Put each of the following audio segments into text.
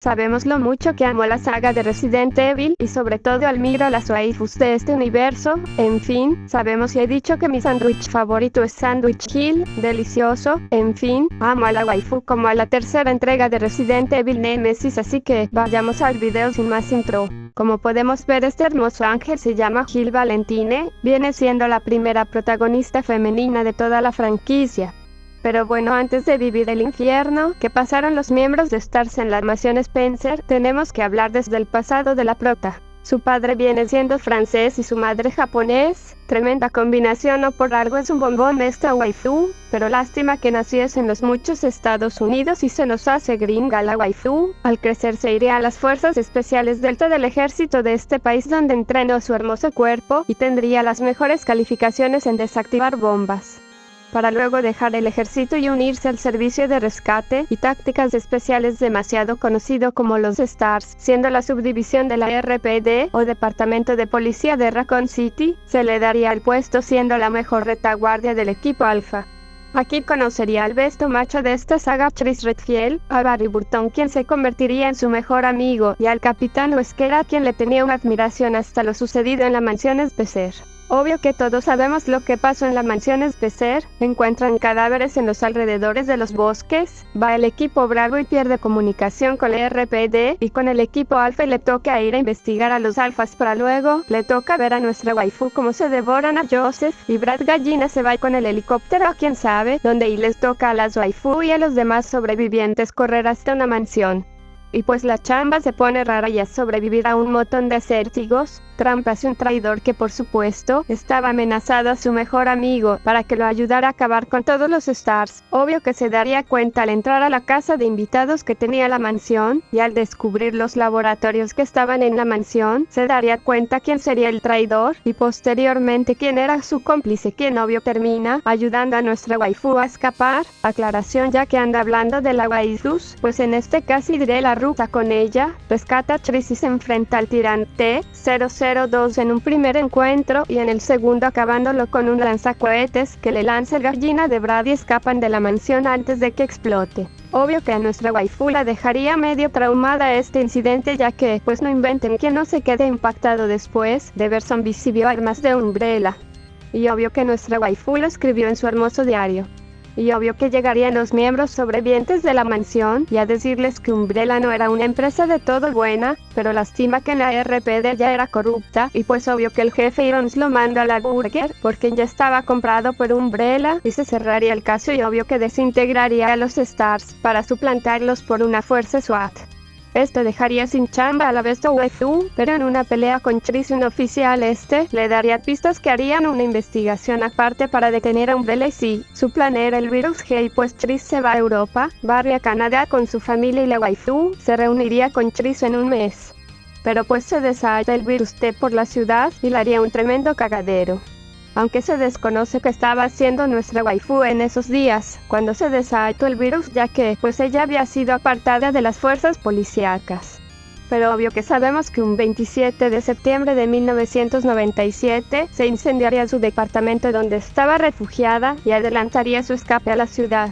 Sabemos lo mucho que amo la saga de Resident Evil y sobre todo admiro a las waifus de este universo. En fin, sabemos y he dicho que mi sándwich favorito es Sandwich Hill, delicioso. En fin, amo a la waifu como a la tercera entrega de Resident Evil Nemesis, así que vayamos al video sin más intro. Como podemos ver, este hermoso ángel se llama Jill Valentine, viene siendo la primera protagonista femenina de toda la franquicia. Pero bueno, antes de vivir el infierno que pasaron los miembros de STARS en la mansión Spencer, tenemos que hablar desde el pasado de la prota. Su padre viene siendo francés y su madre japonés. Tremenda combinación, no por algo es un bombón esta waifu, pero lástima que naciese en los muchos Estados Unidos y se nos hace gringa la waifu. Al crecer se iría a las fuerzas especiales Delta del ejército de este país, donde entrenó su hermoso cuerpo y tendría las mejores calificaciones en desactivar bombas, para luego dejar el ejército y unirse al servicio de rescate y tácticas especiales demasiado conocido como los STARS, siendo la subdivisión de la RPD o Departamento de Policía de Raccoon City. Se le daría el puesto siendo la mejor retaguardia del equipo Alpha. Aquí conocería al besto macho de esta saga, Chris Redfield, a Barry Burton, quien se convertiría en su mejor amigo, y al Capitán Wesker, a quien le tenía una admiración hasta lo sucedido en la mansión Spencer. Obvio que todos sabemos lo que pasó en la mansión Spencer. Encuentran cadáveres en los alrededores de los bosques. Va el equipo Bravo y pierde comunicación con la RPD y con el equipo Alpha, y le toca ir a investigar a los alfas, para luego le toca ver a nuestra waifu como se devoran a Joseph, y Brad Gallina se va con el helicóptero a quién sabe dónde, y les toca a las waifu y a los demás sobrevivientes correr hasta una mansión. Y pues la chamba se pone rara y es sobrevivir a un montón de acértigos, trampas y un traidor que por supuesto estaba amenazado a su mejor amigo para que lo ayudara a acabar con todos los STARS. Obvio que se daría cuenta al entrar a la casa de invitados que tenía la mansión, y al descubrir los laboratorios que estaban en la mansión, se daría cuenta quién sería el traidor y posteriormente quién era su cómplice, quien obvio termina ayudando a nuestra waifu a escapar. Aclaración, ya que anda hablando de la waifus, pues en este caso diré la ruta con ella. Rescata a Tris y se enfrenta al tirante 002 en un primer encuentro, y en el segundo acabándolo con un lanzacohetes que le lanza el Gallina de Brad y escapan de la mansión antes de que explote. Obvio que a nuestra waifu la dejaría medio traumada este incidente, ya que pues no inventen que no se quede impactado después de ver zombies y vio armas de Umbrella. Y obvio que nuestra waifu lo escribió en su hermoso diario. Y obvio que llegarían los miembros sobrevivientes de la mansión y a decirles que Umbrella no era una empresa de todo buena, pero lastima que la RPD ya era corrupta, y pues obvio que el jefe Irons lo manda a la Burger porque ya estaba comprado por Umbrella, y se cerraría el caso, y obvio que desintegraría a los STARS para suplantarlos por una fuerza SWAT. Esto dejaría sin chamba a la besto waifu, pero en una pelea con Tris, un oficial le daría pistas que harían una investigación aparte para detener a Umbrella, y sí, su plan era el virus G, y pues Tris se va a Europa, Barry a Canadá con su familia, y la waifu se reuniría con Tris en un mes. Pero pues se desata el virus T por la ciudad y le haría un tremendo cagadero. Aunque se desconoce qué estaba haciendo nuestra waifu en esos días, cuando se desató el virus, ya que pues ella había sido apartada de las fuerzas policíacas. Pero obvio que sabemos que un 27 de septiembre de 1997 se incendiaría su departamento donde estaba refugiada y adelantaría su escape a la ciudad.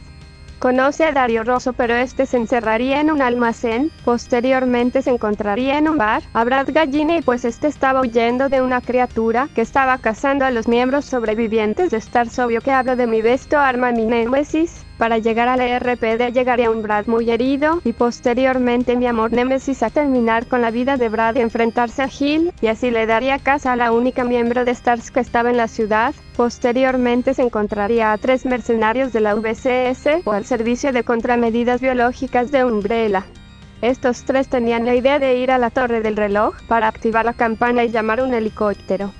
Conoce a Dario Rosso, pero este se encerraría en un almacén. Posteriormente se encontraría en un bar a Brad Gallina, y pues este estaba huyendo de una criatura que estaba cazando a los miembros sobrevivientes de STARS. Obvio que hablo de mi besto arma, mi Nemesis. Para llegar a la RPD llegaría un Brad muy herido, y posteriormente mi amor Nemesis a terminar con la vida de Brad y enfrentarse a Jill, y así le daría casa a la única miembro de STARS que estaba en la ciudad. Posteriormente se encontraría a 3 mercenarios de la VCS o al servicio de contramedidas biológicas de Umbrella. Estos 3 tenían la idea de ir a la torre del reloj para activar la campana y llamar un helicóptero.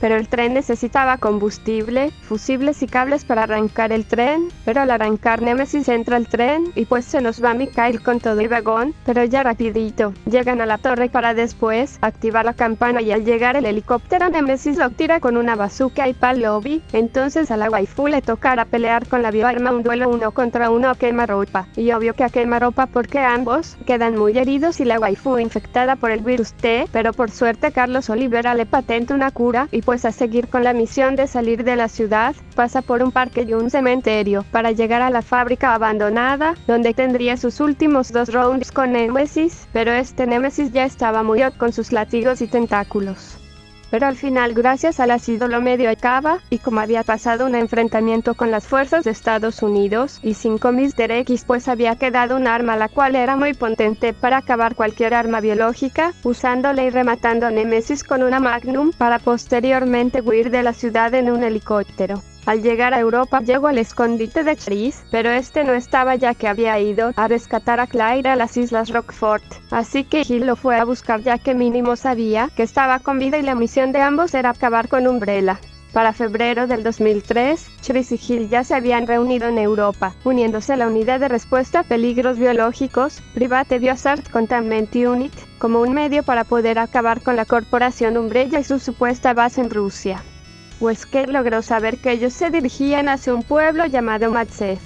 Pero el tren necesitaba combustible, fusibles y cables para arrancar el tren, pero al arrancar Nemesis entra al tren, y pues se nos va Mikhail con todo y vagón, pero ya rapidito, llegan a la torre para después activar la campana, y al llegar el helicóptero Nemesis lo tira con una bazooka y pal lobby. Entonces a la waifu le tocará pelear con la bioarma un duelo 1 contra 1 a quemarropa, y obvio que a quemarropa porque ambos quedan muy heridos y la waifu infectada por el virus T, pero por suerte Carlos Olivera le patenta una cura, y pues pues a seguir con la misión de salir de la ciudad, pasa por un parque y un cementerio, para llegar a la fábrica abandonada, donde tendría sus últimos 2 rounds con Némesis, pero este Némesis ya estaba muy hot con sus látigos y tentáculos. Pero al final, gracias al ácido, lo medio acaba, y como había pasado un enfrentamiento con las fuerzas de Estados Unidos, y 5 Mr. X, pues había quedado un arma la cual era muy potente para acabar cualquier arma biológica, usándole y rematando a Némesis con una Magnum, para posteriormente huir de la ciudad en un helicóptero. Al llegar a Europa llegó al escondite de Chris, pero este no estaba ya que había ido a rescatar a Claire a las Islas Rockford, así que Hill lo fue a buscar ya que mínimo sabía que estaba con vida y la misión de ambos era acabar con Umbrella. Para febrero del 2003, Chris y Hill ya se habían reunido en Europa, uniéndose a la unidad de respuesta a peligros biológicos, Private Biohazard Containment Unit, como un medio para poder acabar con la corporación Umbrella y su supuesta base en Rusia. Wesker logró saber que ellos se dirigían hacia un pueblo llamado Matsez.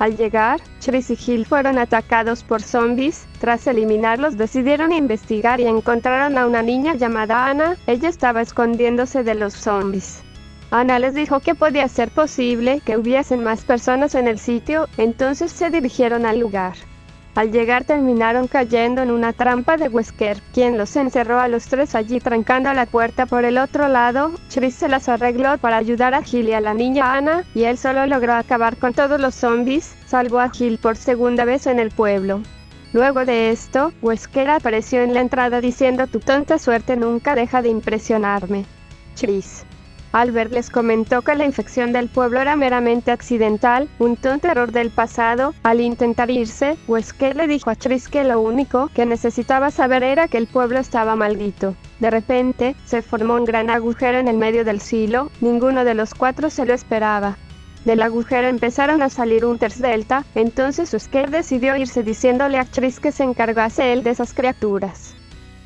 Al llegar, Chris y Hill fueron atacados por zombies. Tras eliminarlos, decidieron investigar y encontraron a una niña llamada Anna. Ella estaba escondiéndose de los zombies. Anna les dijo que podía ser posible que hubiesen más personas en el sitio, entonces se dirigieron al lugar. Al llegar terminaron cayendo en una trampa de Wesker, quien los encerró a los 3 allí trancando la puerta por el otro lado. Chris se las arregló para ayudar a Hill y a la niña Anna, y él solo logró acabar con todos los zombies, salvó a Hill por segunda vez en el pueblo. Luego de esto, Wesker apareció en la entrada diciendo: "Tu tonta suerte nunca deja de impresionarme, Chris". Albert les comentó que la infección del pueblo era meramente accidental, un tonto error del pasado. Al intentar irse, Wesker le dijo a Chris que lo único que necesitaba saber era que el pueblo estaba maldito. De repente, se formó un gran agujero en el medio del silo, ninguno de los 4 se lo esperaba. Del agujero empezaron a salir Hunters Delta, entonces Wesker decidió irse diciéndole a Chris que se encargase él de esas criaturas.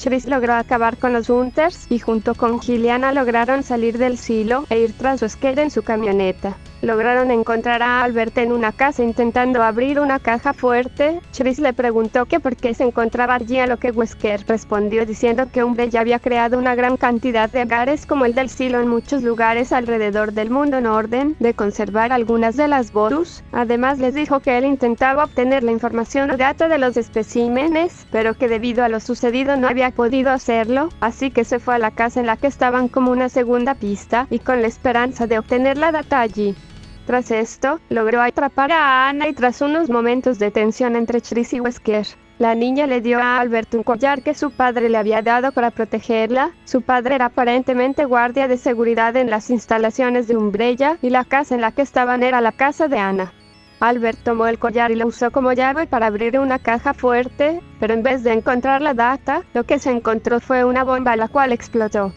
Chris logró acabar con los Hunters, y junto con Hill y Anna lograron salir del silo e ir tras Wesker en su camioneta. Lograron encontrar a Albert en una casa intentando abrir una caja fuerte. Chris le preguntó que por qué se encontraba allí, a lo que Wesker respondió diciendo que Umbrella había creado una gran cantidad de hangares como el del silo en muchos lugares alrededor del mundo en orden de conservar algunas de las Borus. Además les dijo que él intentaba obtener la información o data de los especímenes, pero que debido a lo sucedido no había podido hacerlo, así que se fue a la casa en la que estaban como una segunda pista, y con la esperanza de obtener la data allí. Tras esto, logró atrapar a Anna y tras unos momentos de tensión entre Chris y Wesker, la niña le dio a Albert un collar que su padre le había dado para protegerla. Su padre era aparentemente guardia de seguridad en las instalaciones de Umbrella, y la casa en la que estaban era la casa de Anna. Albert tomó el collar y lo usó como llave para abrir una caja fuerte, pero en vez de encontrar la data, lo que se encontró fue una bomba la cual explotó.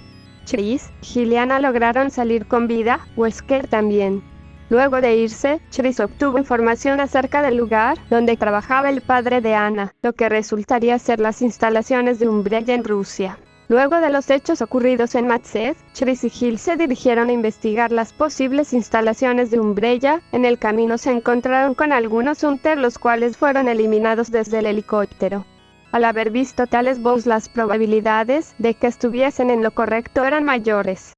Chris, Hill y Anna lograron salir con vida, Wesker también. Luego de irse, Chris obtuvo información acerca del lugar donde trabajaba el padre de Anna, lo que resultaría ser las instalaciones de Umbrella en Rusia. Luego de los hechos ocurridos en Matsez, Chris y Hill se dirigieron a investigar las posibles instalaciones de Umbrella. En el camino se encontraron con algunos Hunters, los cuales fueron eliminados desde el helicóptero. Al haber visto tales bows, las probabilidades de que estuviesen en lo correcto eran mayores.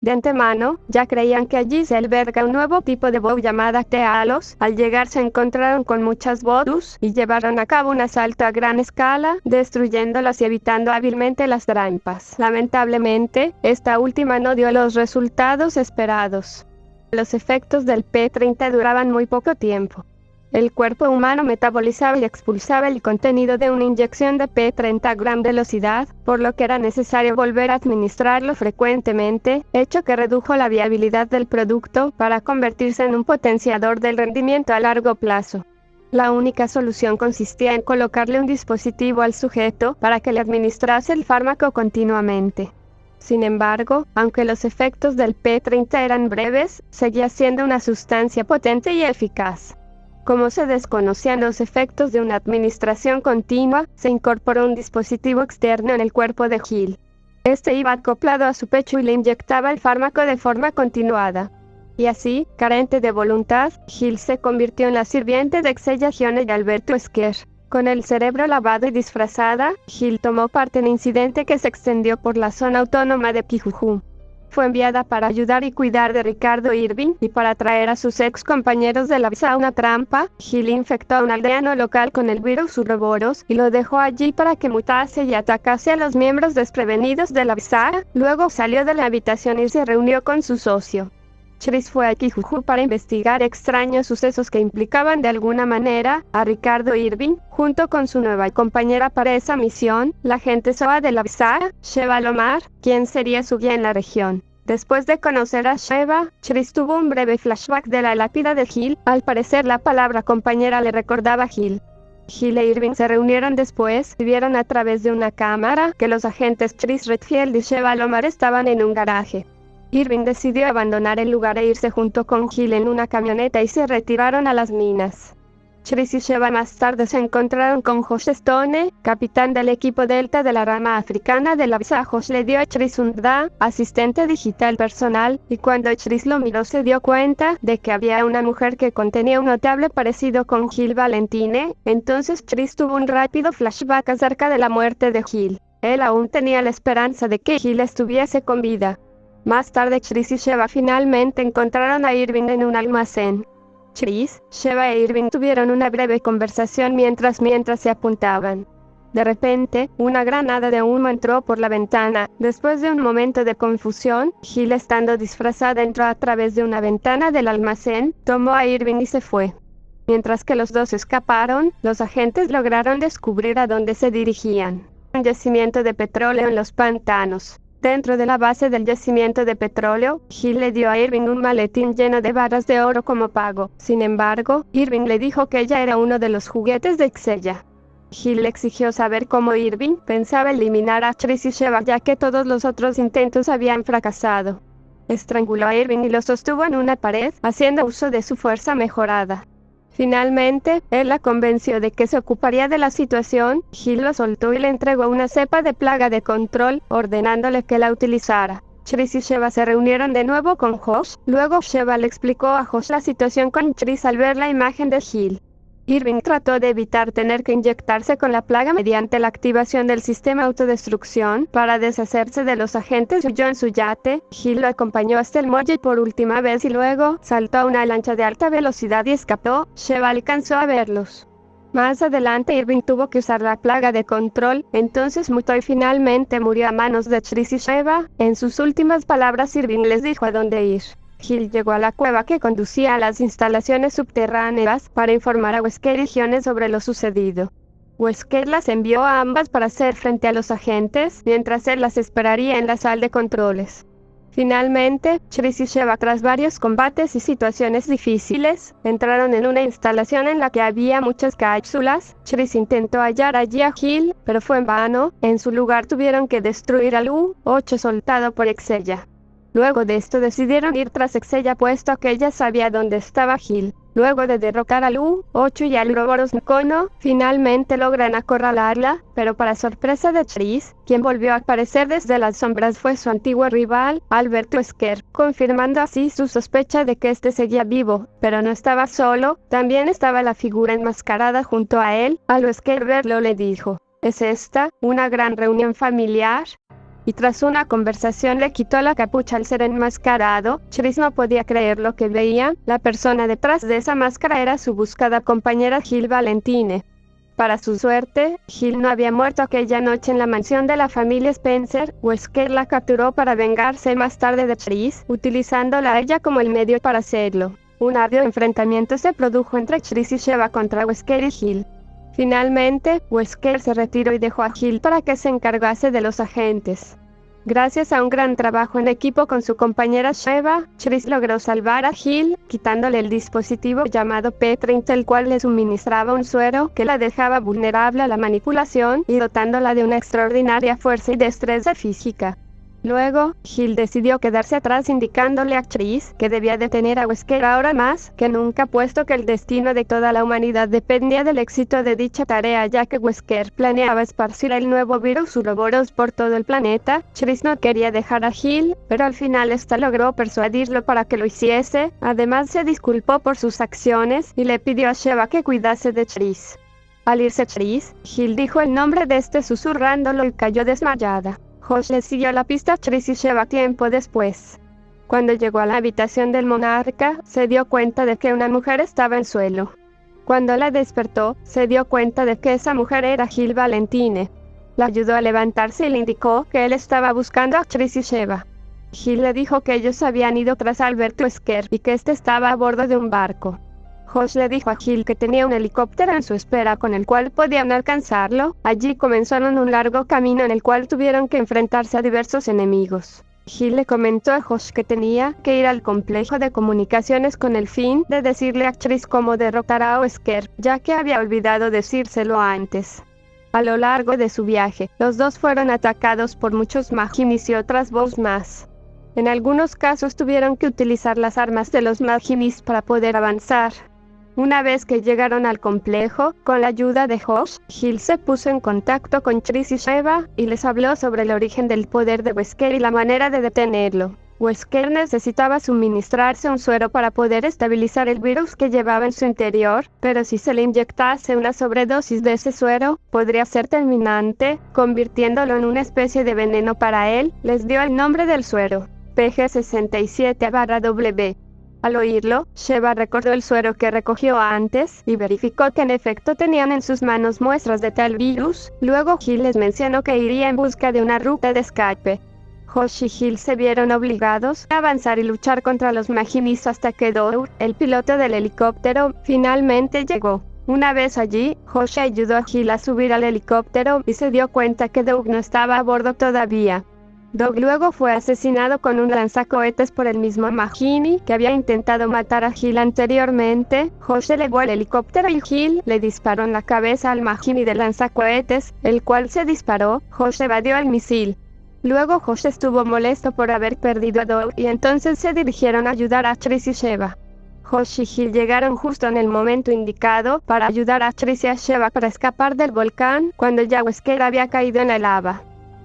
De antemano, ya creían que allí se alberga un nuevo tipo de bow llamada Tealos. Al llegar se encontraron con muchas Borus y llevaron a cabo un asalto a gran escala, destruyéndolas y evitando hábilmente las trampas. Lamentablemente, esta última no dio los resultados esperados. Los efectos del P-30 duraban muy poco tiempo. El cuerpo humano metabolizaba y expulsaba el contenido de una inyección de P-30 a gran velocidad, por lo que era necesario volver a administrarlo frecuentemente, hecho que redujo la viabilidad del producto para convertirse en un potenciador del rendimiento a largo plazo. La única solución consistía en colocarle un dispositivo al sujeto para que le administrase el fármaco continuamente. Sin embargo, aunque los efectos del P-30 eran breves, seguía siendo una sustancia potente y eficaz. Como se desconocían los efectos de una administración continua, se incorporó un dispositivo externo en el cuerpo de Hill. Este iba acoplado a su pecho y le inyectaba el fármaco de forma continuada. Y así, carente de voluntad, Hill se convirtió en la sirviente de Xella Gione y Alberto Wesker. Con el cerebro lavado y disfrazada, Hill tomó parte en un incidente que se extendió por la zona autónoma de Pijuju. fue enviada para ayudar y cuidar de Ricardo Irving y para traer a sus ex compañeros de la visa a una trampa. Hill infectó a un aldeano local con el virus Uroboros y lo dejó allí para que mutase y atacase a los miembros desprevenidos de la visa. Luego salió de la habitación y se reunió con su socio. Chris fue a Kijuju para investigar extraños sucesos que implicaban de alguna manera a Ricardo Irving, junto con su nueva compañera para esa misión, la agente SOA de la visa, Sheva Lomar, quien sería su guía en la región. Después de conocer a Sheva, Chris tuvo un breve flashback de la lápida de Hill. Al parecer la palabra compañera le recordaba a Hill. Hill e Irving se reunieron después y vieron a través de una cámara que los agentes Chris Redfield y Sheva Lomar estaban en un garaje. Irving decidió abandonar el lugar e irse junto con Hill en una camioneta y se retiraron a las minas. Chris y Sheva más tarde se encontraron con Josh Stone, capitán del equipo Delta de la rama africana de la visa. Josh le dio a Chris un DA, asistente digital personal, y cuando Chris lo miró se dio cuenta de que había una mujer que contenía un notable parecido con Jill Valentine. Entonces Chris tuvo un rápido flashback acerca de la muerte de Jill. Él aún tenía la esperanza de que Jill estuviese con vida. Más tarde Chris y Sheva finalmente encontraron a Irving en un almacén. Chris, Sheva e Irving tuvieron una breve conversación mientras se apuntaban. De repente, una granada de humo entró por la ventana. Después de un momento de confusión, Jill, estando disfrazada, entró a través de una ventana del almacén, tomó a Irving y se fue. Mientras que los dos escaparon, los agentes lograron descubrir a dónde se dirigían. Un yacimiento de petróleo en los pantanos. Dentro de la base del yacimiento de petróleo, Jill le dio a Irving un maletín lleno de barras de oro como pago. Sin embargo, Irving le dijo que ella era uno de los juguetes de Xella. Jill le exigió saber cómo Irving pensaba eliminar a Chris y Sheva, ya que todos los otros intentos habían fracasado. Estranguló a Irving y lo sostuvo en una pared, haciendo uso de su fuerza mejorada. Finalmente, él la convenció de que se ocuparía de la situación. Jill lo soltó y le entregó una cepa de plaga de control, ordenándole que la utilizara. Chris y Sheva se reunieron de nuevo con Josh. Luego Sheva le explicó a Josh la situación con Chris al ver la imagen de Jill. Irving trató de evitar tener que inyectarse con la plaga mediante la activación del sistema autodestrucción para deshacerse de los agentes. Huyó en su yate. Jill lo acompañó hasta el muelle por última vez y luego saltó a una lancha de alta velocidad y escapó. Sheva alcanzó a verlos. Más adelante Irving tuvo que usar la plaga de control, entonces mutó y finalmente murió a manos de Chris y Sheva. En sus últimas palabras Irving les dijo a dónde ir. Jill llegó a la cueva que conducía a las instalaciones subterráneas para informar a Wesker y Gione sobre lo sucedido. Wesker las envió a ambas para hacer frente a los agentes, mientras él las esperaría en la sala de controles. Finalmente, Chris y Sheva, tras varios combates y situaciones difíciles, entraron en una instalación en la que había muchas cápsulas. Chris intentó hallar allí a Jill, pero fue en vano. En su lugar tuvieron que destruir al U-8 soltado por Xella. Luego de esto decidieron ir tras Xella puesto que ella sabía dónde estaba Jill. Luego de derrocar al U-8 y al Uroboros Nkono, finalmente logran acorralarla, pero para sorpresa de Chris, quien volvió a aparecer desde las sombras fue su antiguo rival, Albert Wesker, confirmando así su sospecha de que este seguía vivo, pero no estaba solo, también estaba la figura enmascarada junto a él. Al Wesker verlo le dijo, ¿es esta una gran reunión familiar? Y tras una conversación le quitó la capucha al ser enmascarado. Chris no podía creer lo que veía. La persona detrás de esa máscara era su buscada compañera Jill Valentine. Para su suerte, Jill no había muerto aquella noche en la mansión de la familia Spencer. Wesker la capturó para vengarse más tarde de Chris, utilizándola a ella como el medio para hacerlo. Un arduo enfrentamiento se produjo entre Chris y Sheva contra Wesker y Jill. Finalmente, Wesker se retiró y dejó a Jill para que se encargase de los agentes. Gracias a un gran trabajo en equipo con su compañera Sheva, Chris logró salvar a Jill, quitándole el dispositivo llamado P-30, el cual le suministraba un suero que la dejaba vulnerable a la manipulación y dotándola de una extraordinaria fuerza y destreza física. Luego, Jill decidió quedarse atrás indicándole a Chris que debía detener a Wesker ahora más que nunca, puesto que el destino de toda la humanidad dependía del éxito de dicha tarea, ya que Wesker planeaba esparcir el nuevo virus Uroboros por todo el planeta. Chris no quería dejar a Jill, pero al final esta logró persuadirlo para que lo hiciese. Además se disculpó por sus acciones y le pidió a Sheva que cuidase de Chris. Al irse Chris, Jill dijo el nombre de este susurrándolo y cayó desmayada. Josh le siguió la pista a Tris y Sheva tiempo después. Cuando llegó a la habitación del monarca, se dio cuenta de que una mujer estaba en el suelo. Cuando la despertó, se dio cuenta de que esa mujer era Gil Valentine. La ayudó a levantarse y le indicó que él estaba buscando a Tris y Sheva. Gil le dijo que ellos habían ido tras Alberto Wesker y que este estaba a bordo de un barco. Josh le dijo a Gil que tenía un helicóptero en su espera con el cual podían alcanzarlo. Allí comenzaron un largo camino en el cual tuvieron que enfrentarse a diversos enemigos. Gil le comentó a Josh que tenía que ir al complejo de comunicaciones con el fin de decirle a Tris cómo derrotar a Wesker, ya que había olvidado decírselo antes. A lo largo de su viaje, los dos fueron atacados por muchos Maginis y otras boss más. En algunos casos tuvieron que utilizar las armas de los Maginis para poder avanzar. Una vez que llegaron al complejo, con la ayuda de Josh, Gil se puso en contacto con Tris y Sheva y les habló sobre el origen del poder de Wesker y la manera de detenerlo. Wesker necesitaba suministrarse un suero para poder estabilizar el virus que llevaba en su interior, pero si se le inyectase una sobredosis de ese suero, podría ser terminante, convirtiéndolo en una especie de veneno para él. Les dio el nombre del suero, PG-67/W. Al oírlo, Sheva recordó el suero que recogió antes y verificó que en efecto tenían en sus manos muestras de tal virus. Luego Gil les mencionó que iría en busca de una ruta de escape. Josh y Gil se vieron obligados a avanzar y luchar contra los Maginis hasta que Doug, el piloto del helicóptero, finalmente llegó. Una vez allí, Josh ayudó a Gil a subir al helicóptero y se dio cuenta que Doug no estaba a bordo todavía. Doug luego fue asesinado con un lanzacohetes por el mismo Magini que había intentado matar a Gil anteriormente. Josh elevó el helicóptero y Gil le disparó en la cabeza al Magini del lanzacohetes, el cual se disparó. Josh evadió el misil. Luego Josh estuvo molesto por haber perdido a Doug y entonces se dirigieron a ayudar a Tris y Sheva. Josh y Gil llegaron justo en el momento indicado para ayudar a Tris y a Sheva para escapar del volcán cuando ya Wesker había caído en la lava.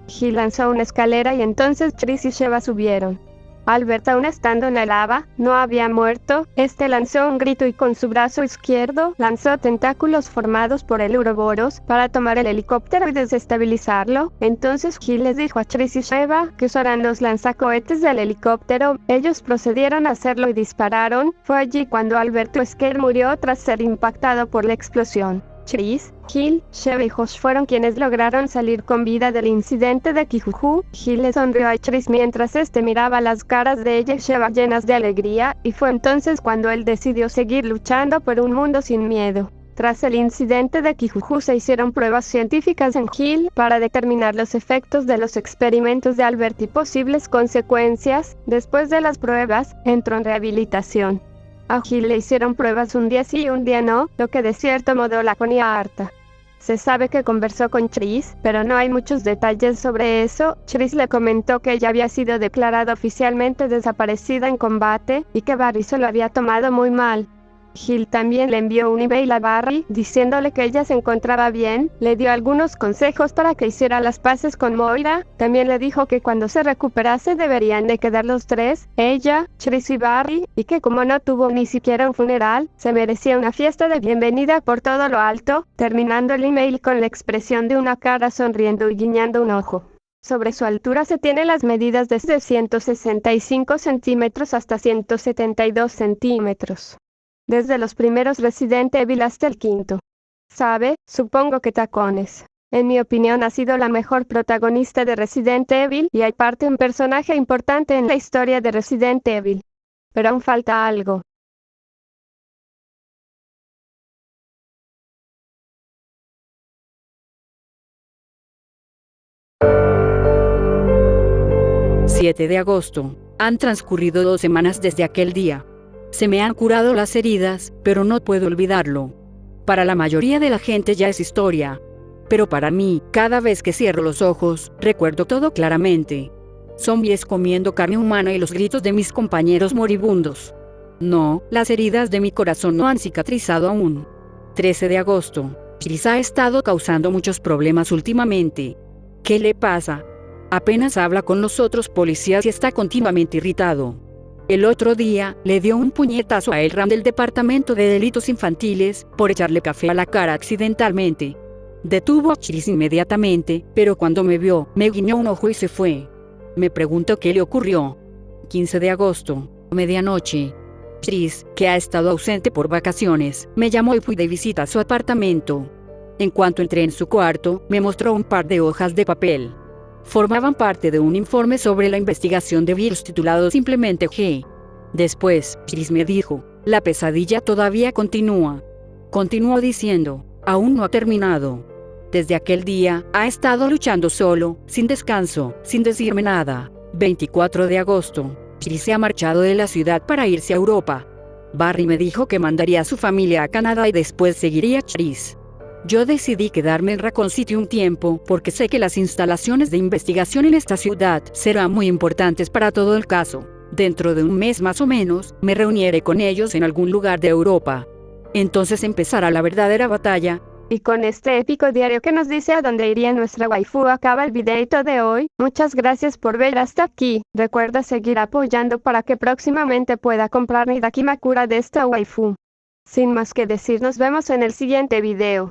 Gil lanzó una escalera y entonces Tris y Sheva subieron. Albert, aún estando en la lava, no había muerto. Este lanzó un grito y con su brazo izquierdo lanzó tentáculos formados por el Uroboros para tomar el helicóptero y desestabilizarlo. Entonces Gil les dijo a Tris y Sheva que usaran los lanzacohetes del helicóptero. Ellos procedieron a hacerlo y dispararon. Fue allí cuando Albert Wesker murió tras ser impactado por la explosión. Tris, Gil, Sheva y Josh fueron quienes lograron salir con vida del incidente de Kijuju. Gil le sonrió a Tris mientras este miraba las caras de ella y Sheva llenas de alegría, y fue entonces cuando él decidió seguir luchando por un mundo sin miedo. Tras el incidente de Kijuju se hicieron pruebas científicas en Gil para determinar los efectos de los experimentos de Albert y posibles consecuencias. Después de las pruebas, entró en rehabilitación. A Gil le hicieron pruebas un día sí y un día no, lo que de cierto modo la ponía harta. Se sabe que conversó con Tris, pero no hay muchos detalles sobre eso. Tris le comentó que ella había sido declarada oficialmente desaparecida en combate, y que Barry se lo había tomado muy mal. Gil también le envió un email a Barry, diciéndole que ella se encontraba bien, le dio algunos consejos para que hiciera las paces con Moira, también le dijo que cuando se recuperase deberían de quedar los tres, ella, Tris y Barry, y que como no tuvo ni siquiera un funeral, se merecía una fiesta de bienvenida por todo lo alto, terminando el email con la expresión de una cara sonriendo y guiñando un ojo. Sobre su altura se tienen las medidas desde 165 centímetros hasta 172 centímetros. Desde los primeros Resident Evil hasta el quinto. ¿Sabe? Supongo que tacones. En mi opinión ha sido la mejor protagonista de Resident Evil y aparte un personaje importante en la historia de Resident Evil. Pero aún falta algo. «7 de agosto. Han transcurrido 2 semanas desde aquel día. Se me han curado las heridas, pero no puedo olvidarlo. Para la mayoría de la gente ya es historia. Pero para mí, cada vez que cierro los ojos, recuerdo todo claramente. Zombies comiendo carne humana y los gritos de mis compañeros moribundos. No, las heridas de mi corazón no han cicatrizado aún. 13 de agosto. Chris ha estado causando muchos problemas últimamente. ¿Qué le pasa? Apenas habla con los otros policías y está continuamente irritado. El otro día, le dio un puñetazo a Elram del Departamento de Delitos Infantiles, por echarle café a la cara accidentalmente. Detuvo a Chris inmediatamente, pero cuando me vio, me guiñó un ojo y se fue. Me preguntó qué le ocurrió. 15 de agosto, medianoche. Chris, que ha estado ausente por vacaciones, me llamó y fui de visita a su apartamento. En cuanto entré en su cuarto, me mostró un par de hojas de papel. Formaban parte de un informe sobre la investigación de virus titulado simplemente G. Después, Chris me dijo, la pesadilla todavía continúa. Continuó diciendo, aún no ha terminado. Desde aquel día, ha estado luchando solo, sin descanso, sin decirme nada. 24 de agosto. Chris se ha marchado de la ciudad para irse a Europa. Barry me dijo que mandaría a su familia a Canadá y después seguiría a Chris. Yo decidí quedarme en Raccoon City un tiempo porque sé que las instalaciones de investigación en esta ciudad serán muy importantes para todo el caso. Dentro de un mes más o menos, me reuniré con ellos en algún lugar de Europa. Entonces empezará la verdadera batalla. Y con este épico diario que nos dice a dónde iría nuestra waifu acaba el videito de hoy. Muchas gracias por ver hasta aquí. Recuerda seguir apoyando para que próximamente pueda comprar mi Dakimakura de esta waifu. Sin más que decir, nos vemos en el siguiente video.